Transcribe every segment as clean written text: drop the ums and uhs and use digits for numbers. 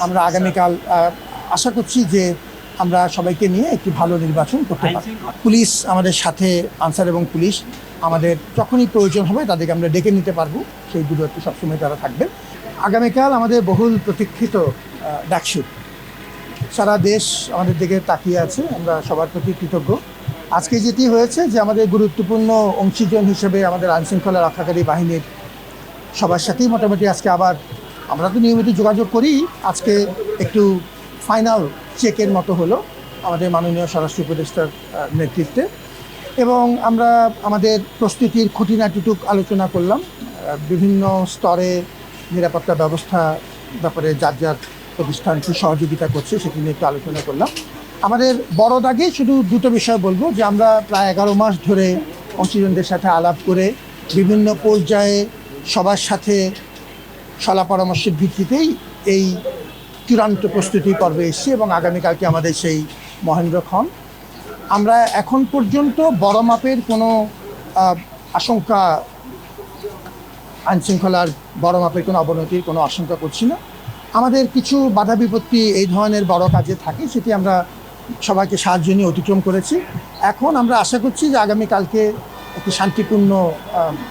আমরা আগামীকাল আশা করছি যে আমরা সবাইকে নিয়ে একটি ভালো নির্বাচন করতে পারি। পুলিশ আমাদের সাথে, আনসার এবং পুলিশ আমাদের যখনই প্রয়োজন হবে তাদেরকে আমরা ডেকে নিতে পারবো, সেই দূরত্বে সবসময় তারা থাকবেন। আগামীকাল আমাদের বহুল প্রতীক্ষিত ডাকসুর, সারা দেশ আমাদের দিকে তাকিয়ে আছে, আমরা সবার প্রতি কৃতজ্ঞ। আজকে যেটি হয়েছে যে আমাদের গুরুত্বপূর্ণ অংশীজন হিসেবে আমাদের আইনশৃঙ্খলা রক্ষাকারী বাহিনীর সবার সাথেই মোটামুটি আজকে আবার আমরা তো নিয়মিত যোগাযোগ করি, আজকে একটু ফাইনাল চেকের মতো হলো আমাদের মাননীয় স্বরাষ্ট্র উপদেষ্টার নেতৃত্বে, এবং আমরা আমাদের প্রস্তুতির খুঁটিনাটিটুক আলোচনা করলাম। বিভিন্ন স্তরে নিরাপত্তা ব্যবস্থা ব্যাপারে যার যার প্রতিষ্ঠান কি সহযোগিতা করছে সেটি নিয়ে একটু আলোচনা করলাম। আমাদের বড় দাগে শুধু দুটো বিষয় বলবো, যে আমরা প্রায় 11 মাস ধরে অংশীজনদের সাথে আলাপ করে বিভিন্ন পর্যায়ে সবার সাথে সলা পরামর্শের ভিত্তিতেই এই চূড়ান্ত প্রস্তুতি পর্বে এসেছি, এবং আগামীকালকে আমাদের সেই মহেন্দ্রক্ষণ। আমরা এখন পর্যন্ত বড় মাপের কোনো আশঙ্কা, আইনশৃঙ্খলার বড় মাপের কোনো অবনতির কোনো আশঙ্কা করছি না। আমাদের কিছু বাধা বিপত্তি এই ধরনের বড় কাজে থাকে, সেটি আমরা সবাইকে সাহায্য নিয়ে অতিক্রম করেছি। এখন আমরা আশা করছি যে আগামীকালকে একটি শান্তিপূর্ণ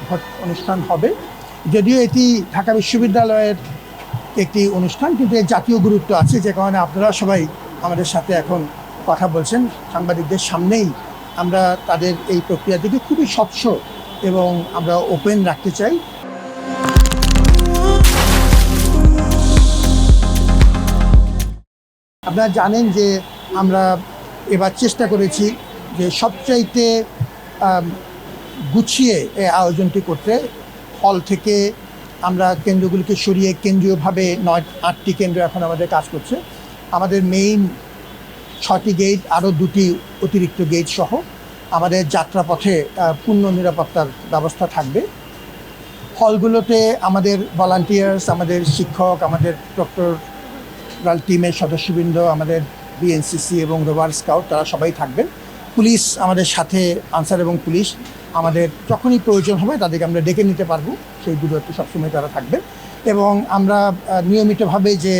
ভোট অনুষ্ঠান হবে। যদিও এটি ঢাকা বিশ্ববিদ্যালয়ের একটি অনুষ্ঠান, কিন্তু এর জাতীয় গুরুত্ব আছে, যে কারণে আপনারা সবাই আমাদের সাথে এখন কথা বলছেন সাংবাদিকদের সামনেই। আমরা তাদের এই প্রক্রিয়াটিকে খুবই স্বচ্ছ এবং আমরা ওপেন রাখতে চাই। আপনারা জানেন যে আমরা এবার চেষ্টা করেছি যে সবচাইতে গুছিয়ে এই আয়োজনটি করতে। হল থেকে আমরা কেন্দ্রগুলিকে সরিয়ে কেন্দ্রীয়ভাবে 8টি কেন্দ্র এখন আমাদের কাজ করছে। আমাদের মেইন 6টি গেট, আরও 2টি অতিরিক্ত গেট সহ আমাদের যাত্রাপথে পূর্ণ নিরাপত্তার ব্যবস্থা থাকবে। হলগুলোতে আমাদের ভলান্টিয়ার্স, আমাদের শিক্ষক, আমাদের ডক্টরাল টিমের সদস্যবৃন্দ, আমাদের বিএনসিসি এবং রোভার স্কাউট, তারা সবাই থাকবেন। পুলিশ আমাদের সাথে, আনসার এবং পুলিশ আমাদের যখনই প্রয়োজন হবে তাদেরকে আমরা ডেকে নিতে পারবো, সেই দূরত্বে সবসময় তারা থাকবেন। এবং আমরা নিয়মিতভাবে যে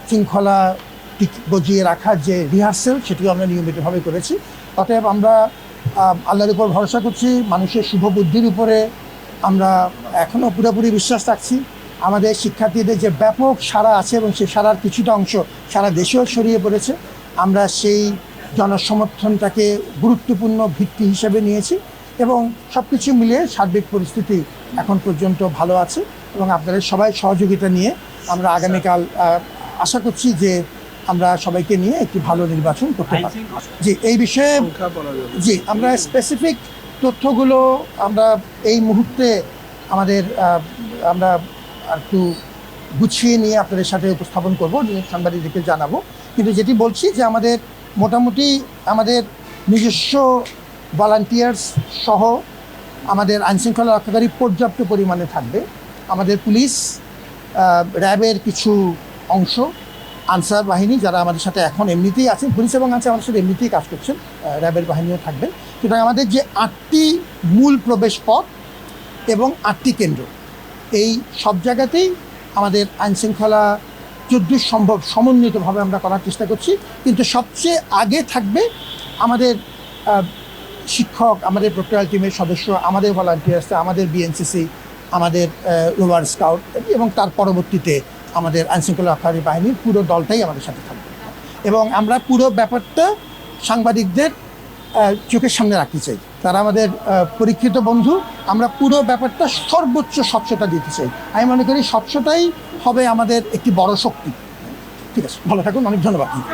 শৃঙ্খলা বজিয়ে রাখার যে রিহার্সেল, সেটিও আমরা নিয়মিতভাবে করেছি। অতএব আমরা আল্লাহর উপর ভরসা করছি, মানুষের শুভ বুদ্ধির উপরে আমরা এখনও পুরোপুরি বিশ্বাস রাখছি। আমাদের শিক্ষার্থীদের যে ব্যাপক সাড়া আছে, এবং সেই সাড়ার কিছুটা অংশ সারা দেশেও ছড়িয়ে পড়েছে, আমরা সেই জনসমর্থনটাকে গুরুত্বপূর্ণ ভিত্তি হিসেবে নিয়েছি, এবং সব কিছু মিলিয়ে সার্বিক পরিস্থিতি এখন পর্যন্ত ভালো আছে। এবং আপনাদের সবাই সহযোগিতা নিয়ে আমরা আগামীকাল আশা করছি যে আমরা সবাইকে নিয়ে একটি ভালো নির্বাচন করতে পারি। জি, এই বিষয়ে আমরা স্পেসিফিক তথ্যগুলো আমরা এই মুহূর্তে আমরা একটু গুছিয়ে নিয়ে আপনাদের সাথে উপস্থাপন করবো, নিয়ে সাংবাদিকদেরকে জানাবো। কিন্তু যেটি বলছি যে আমাদের মোটামুটি আমাদের নিজস্ব ভলান্টিয়ার্স সহ আমাদের আইনশৃঙ্খলা রক্ষাকারী পর্যাপ্ত পরিমাণে থাকবে। আমাদের পুলিশ, র্যাবের কিছু অংশ, আনসার বাহিনী যারা আমাদের সাথে এখন এমনিতেই আছেন, পুলিশ এবং আনসার আমাদের সাথে এমনিতেই কাজ করছেন, র্যাবের বাহিনীও থাকবেন। সুতরাং আমাদের যে 8টি মূল প্রবেশ পথ এবং 8টি কেন্দ্র, এই সব জায়গাতেই আমাদের আইনশৃঙ্খলা যতদূর সম্ভব সমন্বিতভাবে আমরা করার চেষ্টা করছি। কিন্তু সবচেয়ে আগে থাকবে আমাদের শিক্ষক, আমাদের প্রক্টোরিয়াল টিমের সদস্য, আমাদের ভলান্টিয়ার্স, আমাদের বিএনসিসি, আমাদের রোভার স্কাউট, এবং তার পরবর্তীতে আমাদের আইনশৃঙ্খলা রক্ষাকারী বাহিনীর পুরো দলটাই আমাদের সাথে থাকবে। এবং আমরা পুরো ব্যাপারটা সাংবাদিকদের চোখের সামনে রাখতে চাই, তারা আমাদের পরীক্ষিত বন্ধু। আমরা পুরো ব্যাপারটা সর্বোচ্চ স্বচ্ছতা দিতে চাই। আমি মনে করি স্বচ্ছতাই হবে আমাদের একটি বড় শক্তি। ঠিক আছে, ভালো থাকুন, অনেক ধন্যবাদ।